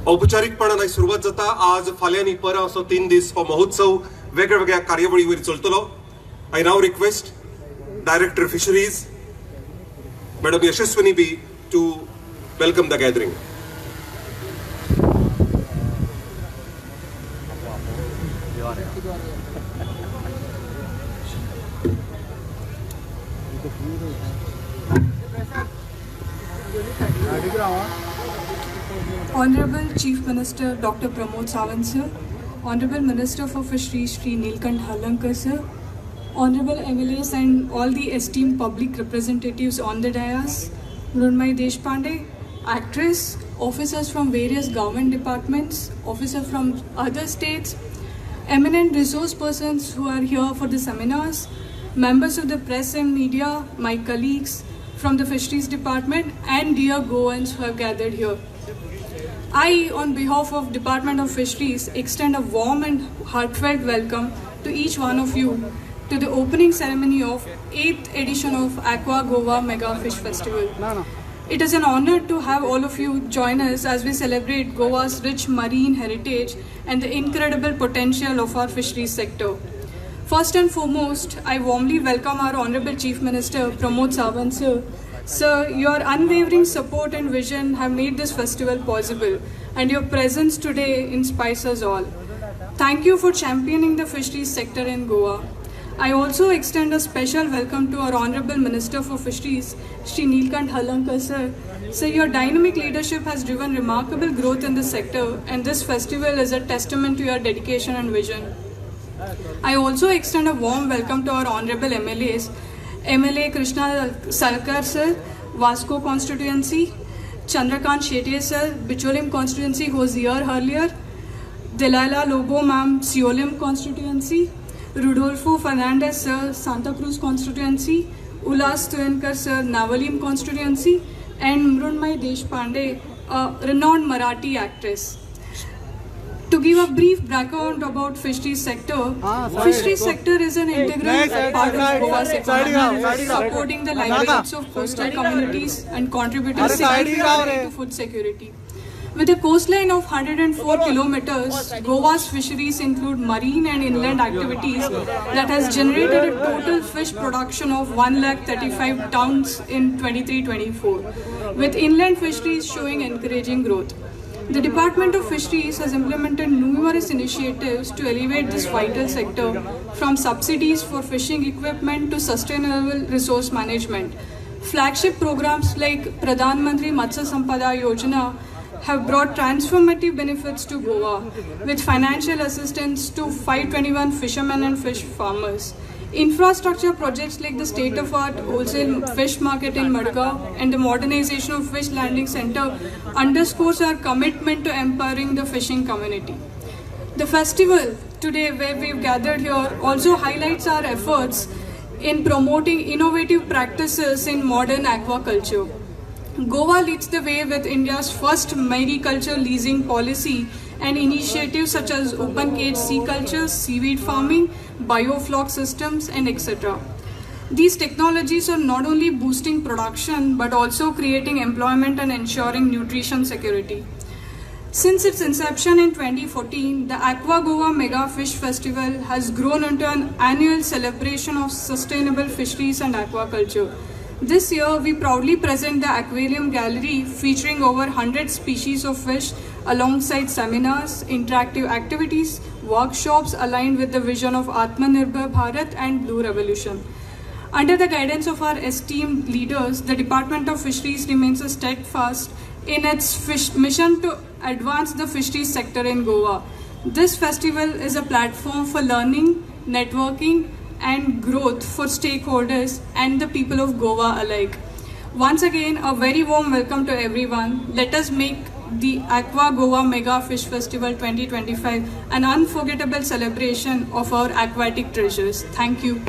औपचारिकपणान सुरुवात जाता. आज फाल्यां परं असो 3 दीस हो महोत्सव वेगळ्या वेगळ्या कार्यावळींवयर चलतलो. I now request director fisheries madam Yashaswini be to welcome the gathering. Honorable Chief Minister Dr. Pramod Sawant sir, Honorable Minister for Fisheries Shri Neelkant Halankar sir, Honorable MLAs and all the esteemed public representatives on the dais, Mrunmayee Deshpande, actress, officers from various government departments, officers from other states, eminent resource persons who are here for the seminars, members of the press and media, my colleagues from the Fisheries Department, and dear Goans who have gathered here. I, on behalf of Department of Fisheries, extend a warm and heartfelt welcome to each one of you to the opening ceremony of 8th edition of Aqua Goa Mega Fish Festival. It is an honor to have all of you join us as we celebrate Goa's rich marine heritage and the incredible potential of our fisheries sector. First and foremost, I warmly welcome our Honorable Chief Minister Pramod Sawant sir. Sir, your unwavering support and vision have made this festival possible, and your presence today inspires us all. Thank you for championing the fisheries sector in Goa. I also extend a special welcome to our Honorable Minister for Fisheries, Shri Neelkant Halankar sir. Sir, your dynamic leadership has driven remarkable growth in the sector, and this festival is a testament to your dedication and vision. I also extend a warm welcome to our Honorable MLAs, MLA Krishna Salkar sir, Vasco constituency, Chandrakant Shetye sir, Bicholim constituency who was here earlier, Delilah Lobo ma'am, Siolim constituency, Rudolfo Fernandez sir, Santa Cruz constituency, Ulas Tuenkar sir, Navalim constituency, and Mrunmayee Deshpande, a renowned Marathi actress. To give a brief background about fisheries sector, fisheries sector is an integral part of Goa's economy, supporting the livelihoods of coastal communities and contributing significantly to food security. With a coastline of 104 kilometers, Goa's fisheries include marine and inland activities that has generated a total fish production of 135 tons in 23-24, with inland fisheries showing encouraging growth. The Department of Fisheries has implemented numerous initiatives to elevate this vital sector, from subsidies for fishing equipment to sustainable resource management. Flagship programs like Pradhan Mantri Matsya Sampada Yojana have brought transformative benefits to Goa, with financial assistance to 521 fishermen and fish farmers. Infrastructure projects like the state-of-art wholesale fish market in Madgaon and the modernization of fish landing center underscores our commitment to empowering the fishing community. The festival today where we've gathered here also highlights our efforts in promoting innovative practices in modern aquaculture. Goa leads the way with India's first mariculture leasing policy and initiatives such as open cage sea culture, seaweed farming, biofloc systems, and etc. These technologies are not only boosting production but also creating employment and ensuring nutrition security. Since its inception in 2014, the Aqua Goa Mega Fish Festival has grown into an annual celebration of sustainable fisheries and aquaculture. This year, we proudly present the Aquarium Gallery featuring over 100 species of fish alongside seminars, interactive activities, workshops aligned with the vision of Atmanirbhar Bharat and Blue Revolution. Under the guidance of our esteemed leaders, the Department of Fisheries remains steadfast in its mission to advance the fisheries sector in Goa. This festival is a platform for learning, networking, and growth for stakeholders and the people of Goa alike. Once again, a very warm welcome to everyone. Let us make the Aqua Goa Mega Fish Festival 2025 an unforgettable celebration of our aquatic treasures. Thank you.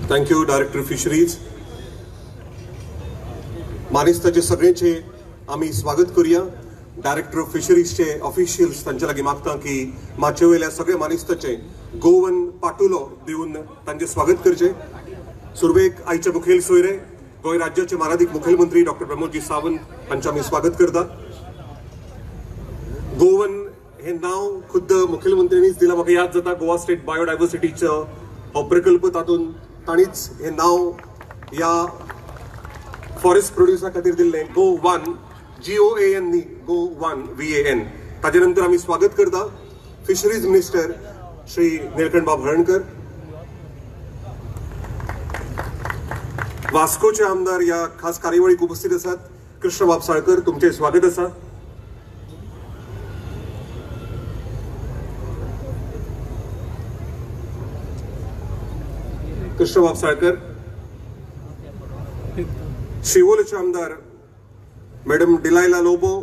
Thank you, Director Fisheries. मानिस्ताचे सगळेचे आम्ही स्वागत करूया. Director of फिशरीजचे officials तांचे लागीं मागता की माचे वयल्या सगळे मानिस्ताचे Goan पाटुलो दिवन तांचे स्वागत करचे. सुरवेक आयचे मुखेल सोयरे गोंय राज्याचे माननीय मुखेलमंत्री डॉक्टर प्रमोदजी सावंत हांचे आमी स्वागत करता. गोवन हे नाव खुद्द मुखेलमंत्र्यांनीच दिला. म्हाका याद जाता गोवा स्टेट बायोडायवर्सिटीचो हो प्रकल्प, तातूंत तांणीच हे नाव ह्या फॉरेस्ट प्रोड्युसा खातीर दिल्लें. GO1 GOAN न्ही, GO1 VAN. ताजे नंतर आमी स्वागत करता फिशरीज मिनिस्टर श्री निळकंठ बाब हळर्णकर. वास्कोचे आमदार या खास कार्यावळीक उपस्थित आसात. कृष्णबाब साळकर, तुमचे स्वागत आसा. कृष्णबाब साळकर. शिवोलेचे आमदार मॅडम डिलायला लोबो,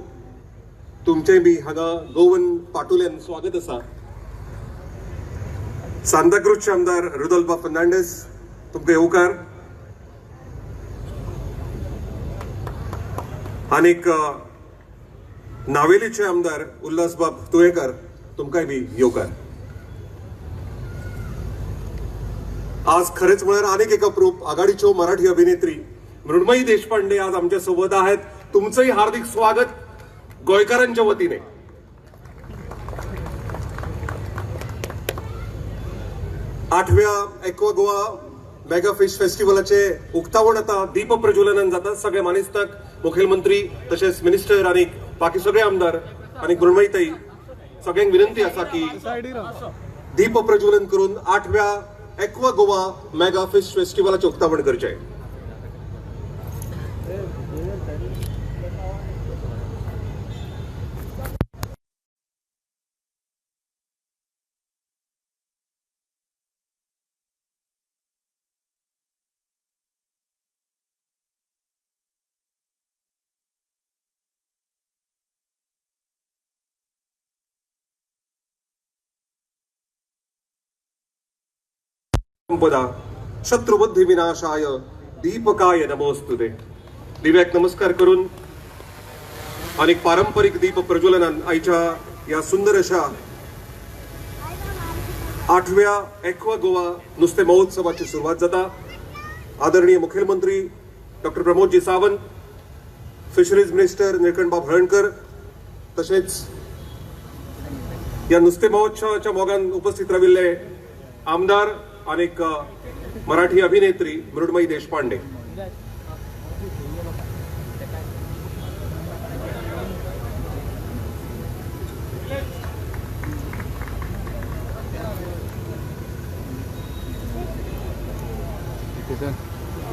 तुमचे बी हांगा गोवन पाटोल्यान स्वागत आसा. सांताक्रूजचे आमदार रुदोल्फो फर्नांडीस, तुमकां येवकार. आनीक नावेलीचे आमदार उल्हासबाब तुळेकर, तुमकांय बी येवकार. आज खरेंच म्हळ्यार आनीक एक अप्रूप आघाडीच्यो मराठी अभिनेत्री मृण्मयी देशपांडे आज आमच्या सोबत आहेत. तुमचंही हार्दिक स्वागत गोंयकारांच्या वतीने. आठव्या एक्वा गोवा मेगा फिश फेस्टिवलाचे उक्तावण आता दीप प्रज्वलनान जाता. सगळे मानेस्ताक मुखेलमंत्री तशेंच मिनिस्टर आनी बाकी सगळे आमदार आनी मृण्मयीताई सगळ्यांक विनंती आसा की दीप प्रज्वलन करून आठव्या एक्वा गोवा मेगा फिश फेस्टिवलाचे उक्तावण करचें. संपदा शत्रुबुद्धी विनाशाय दीपकाय नमोस्तुते. दिव्याक नमस्कार करून आणि पारंपरिक दीप प्रज्वलनान आयच्या या सुंदर अशा आठव्या एक्वा गोवा नुस्तें महोत्सवाची सुरवात जाता. आदरणीय मुखेलमंत्री doctor Pramod ji Sawant, fisheries minister Nilkanth बाब हळर्णकर तशेंच या नुस्तें महोत्सवाच्या मोगान उपस्थित राविल्ले आमदार अनेक मराठी अभिनेत्री मृण्मयी देशपांडे.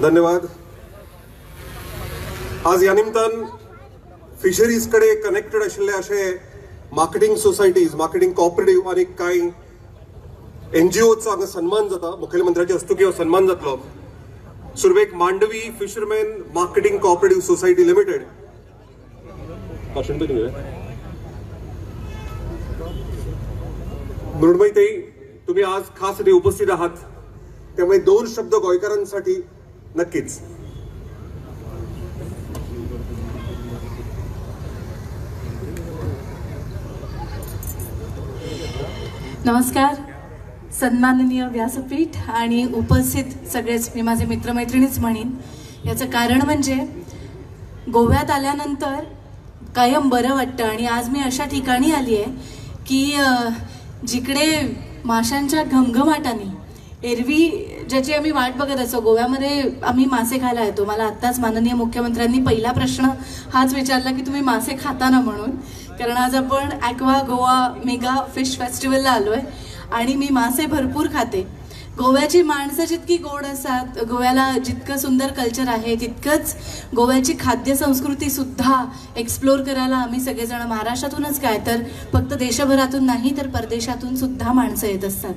धन्यवाद. आज या निमतान फिशरीज कडे कनेक्टेड आशिल्ले अशे मार्केटिंग सोसायटीज, मार्केटिंग कोऑपरेटिव्ह आणि काही NGOचा हांगा सन्मान जाता. मुखेलमंत्र्याच्या हस्तुकी हो सन्मान जातलो. सुरवेक Mandovi fisherman marketing cooperative society limited. मृण्मयीताई, तुम्ही आज खास उपस्थित आहात, त्यामुळे 2 शब्द गोंयकारांसाठी नक्कीच. नमस्कार. सन्माननीय व्यासपीठ आणि उपस्थित सगळेच, मी माझे मित्रमैत्रिणीच म्हणीन. याचं कारण म्हणजे गोव्यात आल्यानंतर कायम बरं वाटतं आणि आज मी अशा ठिकाणी आली आहे की जिकडे माशांच्या घमघमाटाने एरवी ज्याची आम्ही वाट बघत असो. गोव्यामध्ये आम्ही मासे खायला येतो. मला आत्ताच माननीय मुख्यमंत्र्यांनी पहिला प्रश्न हाच विचारला की तुम्ही मासे खाता ना म्हणून, कारण आज आपण ॲक्वा गोवा मेगा फिश फेस्टिवलला आलोय आणि मी मासे भरपूर खाते. गोव्याची माणसं जितकी गोड असतात, गोव्याला जितकं सुंदर कल्चर आहे, तितकंच गोव्याची खाद्य संस्कृती सुद्धा एक्सप्लोर करायला आम्ही सगळेजण महाराष्ट्रातूनच काय तर फक्त देशभरातून नाही तर परदेशातून सुद्धा माणसं येत असतात.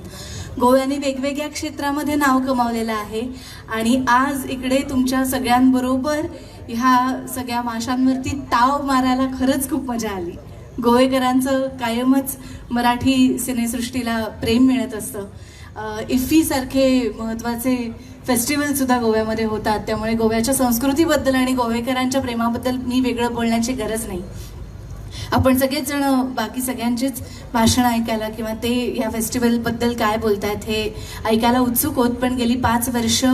गोव्याने वेगवेगळ्या क्षेत्रामध्ये नाव कमावलेलं आहे आणि आज इकडे तुमच्या सगळ्यांबरोबर ह्या सगळ्या माशांवरती ताव मारायला खरंच खूप मजा आली. गोवेकरांचं कायमच मराठी सिनेसृष्टीला प्रेम मिळत असतं. इफ्फी सारखे महत्त्वाचे फेस्टिवल सुद्धा गोव्यामध्ये होतात, त्यामुळे गोव्याच्या संस्कृतीबद्दल आणि गोवेकरांच्या प्रेमाबद्दल मी वेगळं बोलण्याची गरज नाही. आपण सगळेच जण बाकी सगळ्यांचीच भाषणं ऐकायला किंवा ते या फेस्टिवलबद्दल काय बोलतायत हे ऐकायला उत्सुक होत. पण गेली 5 वर्ष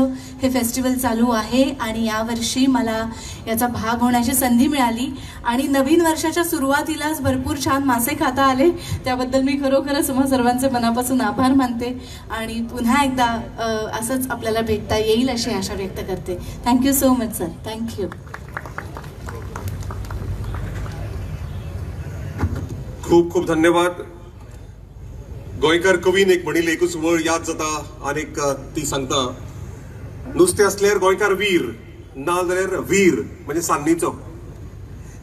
हे फेस्टिवल चालू आहे आणि यावर्षी मला याचा भाग होण्याची संधी मिळाली आणि नवीन वर्षाच्या सुरुवातीलाच भरपूर छान मासे खाता आले. त्याबद्दल मी खरोखरच तुम्हा सर्वांचे मनापासून आभार मानते आणि पुन्हा एकदा असंच आपल्याला भेटता येईल अशी आशा व्यक्त करते. Thank you so much sir. Thank you. खूप खूप धन्यवाद. गोंयकार कवीन एक म्हणिल्ली एकूच वळ याद जाता आनीक ती सांगता, नुस्तें असल्यार गोंयकार वीर, ना जाल्यार वीर म्हणजे सान्नीचो.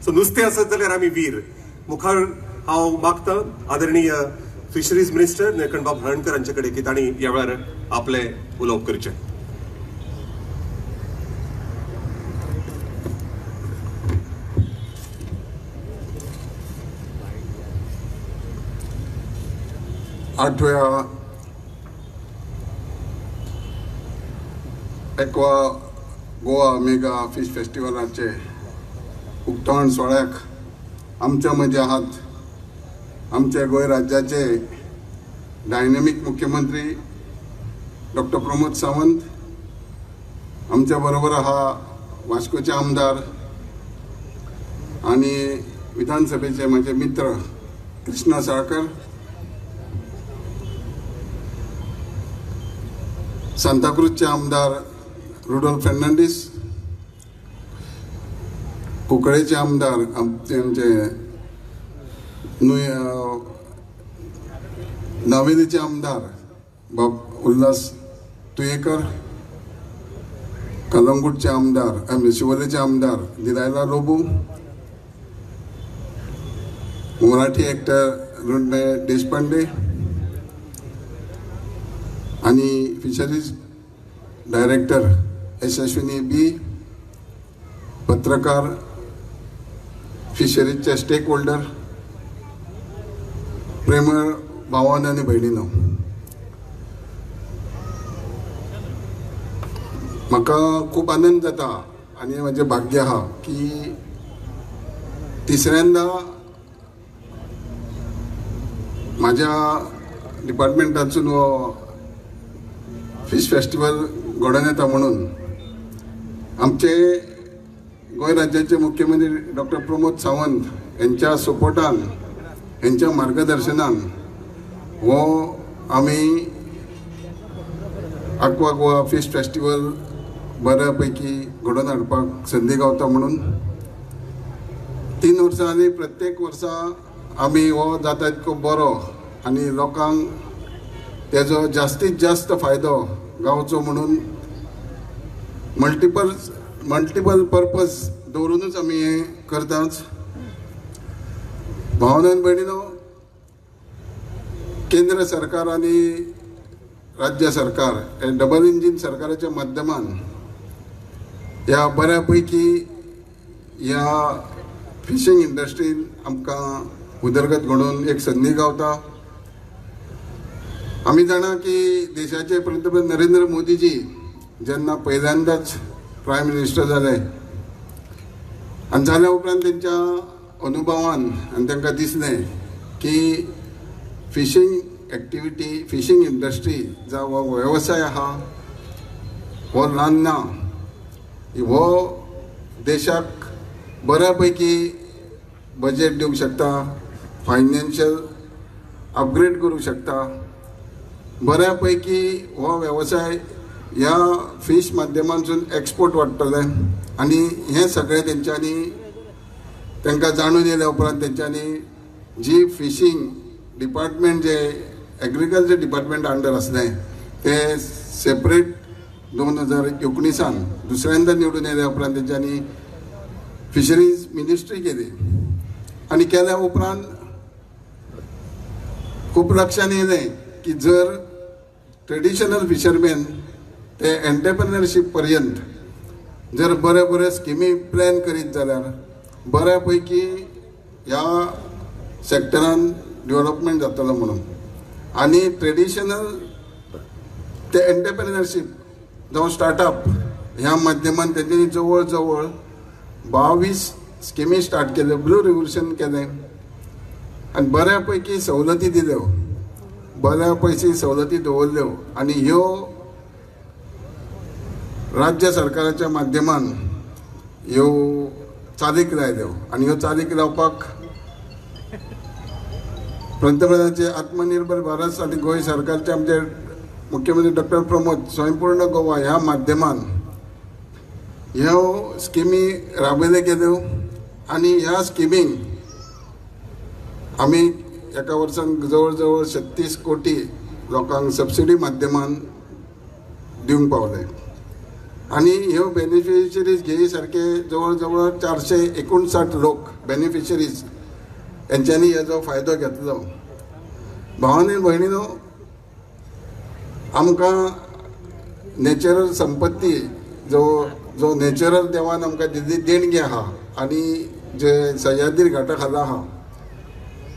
सो नुस्तें आसत जाल्यार आमी वीर. मुखार हांव मागतां आदरणीय फिशरीज मिनिस्टर निळकंठ हळर्णकर हांचे कडेन की तांणी ह्या वेळार आपले उलोवप करचें. आठव्या एक्वा गोवा मेगा फिश फेस्टिवलाचे उक्तावण सोहळ्याक आमच्या मजा आहात आमच्या गोंय राज्याचे डायनॅमिक मुख्यमंत्री डॉक्टर प्रमोद सावंत, आमच्या बरोबर आहा वास्कोचे आमदार आणि विधानसभेचे माझे मित्र कृष्णा साळकर, सांताक्रूजचे आमदार रुडोल्फ फेर्नांडीस, कुंकळेचे आमदार आमचे नावेलीचे आमदार उल्हास तुयेकर, कलंगूटचे आमदार शिवोलेचे आमदार दिलायला लोबू, मराठी एक्टर रुंडे देशपांडे आणि फिशरीज डायरेक्टर यशस्विनी बी, पत्रकार, फिशरीजचे स्टेक होल्डर, प्रेमळ भावांनो आनी भयणींनो, म्हाका खूब आनंद जाता आनी म्हजें भाग्य आहा की तिसऱ्यांदा म्हाज्या डिपार्टमेंटांतसून हो फिश फेस्टिवल घडोवन येता म्हणून आमचे गोंय राज्याचे मुख्यमंत्री डॉक्टर प्रमोद सावंत यांच्या सपोर्टान, यांच्या मार्गदर्शनान हो आमी आक्वा गोवा फिश फेस्टिवल बऱ्या पैकी घडोवन हाडपाक संदी गावता. म्हणून 3 वर्सांनी प्रत्येक वर्सा आमी हो जाता इतको बरो आनी लोकांक तेजो जास्तीत जास्त फायदो गावचो म्हणून मल्टिपल पर्पज दवरूनच आमी हे करताच. भावना भयणीनो, केंद्र सरकार आणि राज्य सरकार हे डबल इंजिन सरकाराच्या माध्यमान ह्या बऱ्या पैकी ह्या फिशिंग इंडस्ट्रीन आमकां उदरगत घडोवन एक संदी गावता. आमी जाणा की देशाचे पंतप्रधान नरेंद्र मोदीजी जेन्ना पहिल्यांदाच प्रायम मिनिस्टर जाले आनी जाल्या उपरांत तेंच्या अनुभवान आनी तांकां दिसलें की फिशींग एक्टिविटी, फिशींग इंडस्ट्री जावं हो वेवसाय आहा हो ल्हान ना, हो देशाक बऱ्या पैकी बजेट दिवंक शकता, फायनान्शियल अपग्रेड करूंक शकता. बऱ्यापैकी हो वेवसाय ह्या फिश माध्यमांतसून एक्सपोर्ट वाडटले आनी हे सगळें तेंच्यांनी तांकां जाणून येयल्या उपरांत तेंच्यांनी जी फिशींग डिपार्टमेंट जे एग्रीकल्चर डिपार्टमेंट अंडर आसलें ते सेपरेट 2019 दुसऱ्यांदा निवडून येयल्या उपरांत तेंच्यांनी फिशरीज मिनिस्ट्री केली आनी केल्या उपरांत खूब लक्षांत येयलें की जर ट्रेडिशनल फिशरमॅन ते एंटरप्रेन्युरशीप पर्यंत जर बरे स्किमी प्लॅन करीत जाल्यार बऱ्या पैकी ह्या सेक्टरान डेव्हलपमेंट जातलो म्हणून. आनी ट्रेडिशनल ते एंटरप्रेन्युरशीप जावं स्टार्टअप ह्या माध्यमान तेंच्यांनी जवळ जवळ 22 स्किमी स्टार्ट केले. ब्लू रिव्होल्युशन केलें, आनी बऱ्यापैकी सवलती दिल्यो, बऱ्यापैकी सवलती दवरल्यो आनी ह्यो राज्य सरकाराच्या माध्यमान ह्यो चालीक लायल्यो आनी ह्यो चालीक लावपाक पंतप्रधानाचे आत्मनिर्भर भारत आनी गोंय सरकारचे आमचे मुख्यमंत्री डॉक्टर प्रमोद स्वयंपूर्ण गोवा ह्या माध्यमान ह्यो स्किमी राबयल्यो गेल्यो आनी ह्या स्किमीक आमी एका वर्सान जवळ जवळ 36 कोटी लोकांक सबसिडी माध्यमान दिवंक पावले आनी ह्यो बेनिफिशरीज घेय सारखे जवळ जवळ 459 लोक बेनिफिशरीज यांच्यांनी हेजो फायदो घेतलो. भावांनी भयणीनो, आमकां नॅचरल संपत्ती जो नॅचरल देवान आमकां दिल्ली देणगी आहा आनी जे सह्याद्री घाटा खाला आहा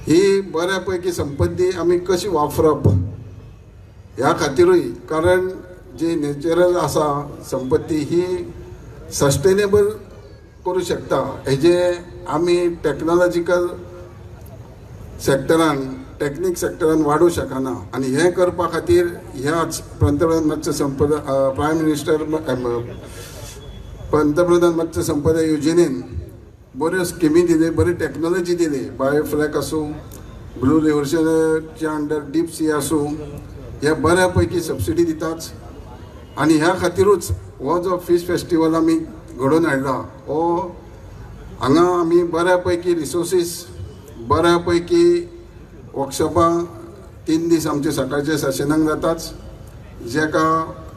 ही बऱ्यापैकी संपत्ती आमी कशी वापरप ह्या खातीरूय, कारण जी नॅचरल आसा संपत्ती ही सस्टेनेबल करूं शकता. हेजे आमी टेक्नॉलॉजिकल सेक्टरान टेक्नीक सेक्टरान वाडूं शकना आनी हें करपा खातीर ह्याच पंतप्रधान मत्स्य संपदा प्रायम मिनिस्टर पंतप्रधान मत्स्य संपदा येवजणेन बऱ्यो स्किमी दिले, बरी टेक्नॉलॉजी दिली. बायोफ्लॅक आसूं, ब्लू रिव्हर्सच्या अंडर डीप सी आसूं, हे बऱ्यापैकी सबसिडी दिताच आनी ह्या खातीरूच हो जो फिश फेस्टिवल आमी घडोवन हाडला हो हांगा आमी बऱ्यापैकी रिसोर्सीस, बऱ्यापैकी वर्कशॉपां 3 दीस आमचे सकाळचे सेशनाक जाताच, जेका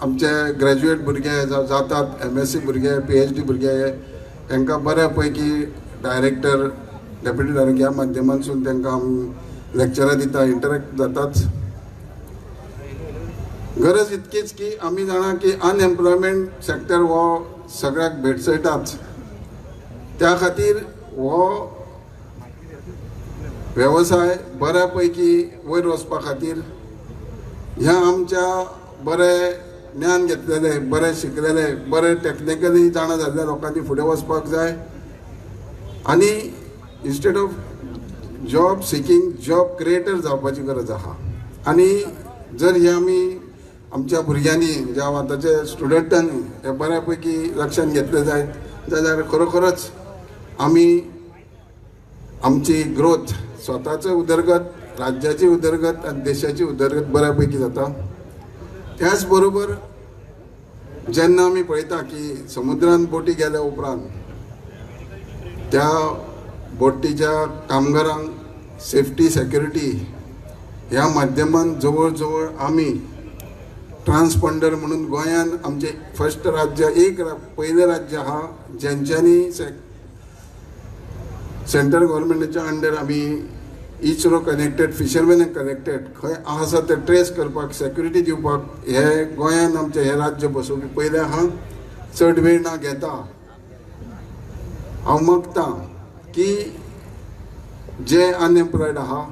आमचे ग्रॅज्युएट भुरगे जातात, MSc भुरगे, PhD भुरगे, तांकां बऱ्यापैकी डायरेक्टर, डेप्युटी डायरेक्टर ह्या माध्यमांतसून तांकां आमी लेक्चरां दिता, इंटरॅक्ट जाताच. गरज इतकीच की आमी जाणा की अनएम्प्लॉयमेंट सेक्टर हो सगळ्याक भेटसयताच. त्या खातीर हो वेवसाय बऱ्यापैकी वयर वचपा खातीर ह्या आमच्या बरे ज्ञान घेतलेले, बरे शिकलेले, बरे टेक्निकली जाणा जाल्ल्या लोकांनी फुडें वचपाक जाय आनी instead of job seeking job creator जावपाची गरज आहा. आनी जर हे आमी आमच्या भुरग्यांनी ज्या आतांचे स्टुडंटांनी हे बऱ्यापैकी लक्षांत घेतले जायत जाल्यार खरोखरच आमी आमची ग्रोथ, स्वताची उदरगत, राज्याची उदरगत आनी देशाची उदरगत बऱ्यापैकी जाता. त्याच बरोबर जेन्ना आमी पळयता की समुद्रान बोटी गेल्या उपरांत त्या बोटीच्या कामगारांक सेफ्टी सेक्युरिटी ह्या माध्यमान जवळ जवळ आमी ट्रान्सपॉन्डर म्हणून गोंयान आमचे फर्स्ट राज्य, पयलें राज्य आहा जेंच्यांनी सेंट्रल गव्हर्मेंटाच्या अंडर आमी इस्रो कनेक्टेड, फिशरमॅन कनेक्टेड, खंय आसा ते ट्रेस करपाक, सेक्युरिटी दिवपाक हे गोंयान आमचे हे राज्य बसोवपी पयले आहा. चड वेळ ना घेता हांव मागतां की जे अनएम्प्लॉयड आहा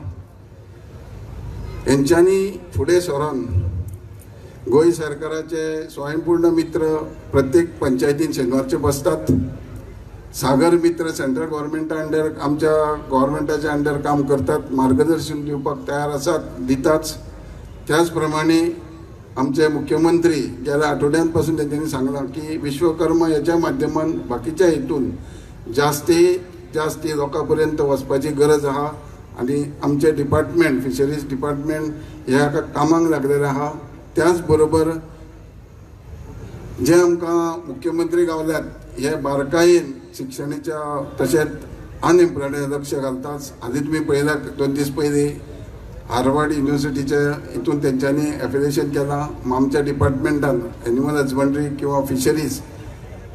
हेंच्यांनी फुडें सरोन गोंय सरकाराचे स्वयंपूर्ण मित्र प्रत्येक पंचायतीन शेनवारचे बसतात. सागर मित्र सेंट्रल गव्हर्मेंटा अंडर, आमच्या गव्हर्मेंटाच्या अंडर काम करतात, मार्गदर्शन दिवपाक तयार आसात, दिताच. त्याच प्रमाणे आमचे मुख्यमंत्री गेल्या आठवड्यांपासून त्यांनी सांगलां की विश्वकर्मा ह्याच्या माध्यमान बाकीच्या हेतून जास्ती लोकां पर्यंत वचपाची गरज आहा आनी आमचे डिपार्टमेंट, फिशरीज डिपार्टमेंट ह्या कामाक लागलेले आहा. त्याच बरोबर जे आमकां मुख्यमंत्री गावल्यात हे बारकायेन शिक्षणाच्या तशेंच अनएम्प्लॉयमेंट लक्ष घालताच. हालीं तुमी पळयलां 2 दीस पयलीं हार्वर्ड युनिवर्सिटीच्या हितून तेंच्यांनी एफिलिएशन केलां. आमच्या डिपार्टमेंटान एनिमल हजबंड्री किंवा फिशरीज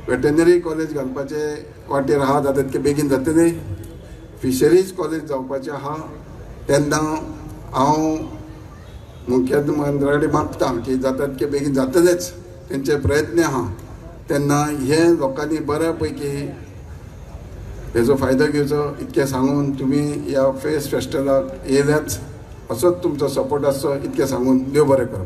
वेटनरी कॉलेज घालपाचे वाटेर आहा, जाता तितके बेगीन जातले. फिशरीज कॉलेज जावपाचें आहा तेन्ना हांव मुख्यमंत्र्या कडेन मागतां की जाता तितके बेगीन जातलेच, तेंचे प्रयत्न आहा. तेन्ना हे लोकांनी बऱ्यापैकी हेजो फायदो घेवचो इतकें सांगून तुमी ह्या फेस्टिवलाक येयल्याच असोच तुमचो सपोर्ट आसचो इतकें सांगून देव बरें करूं.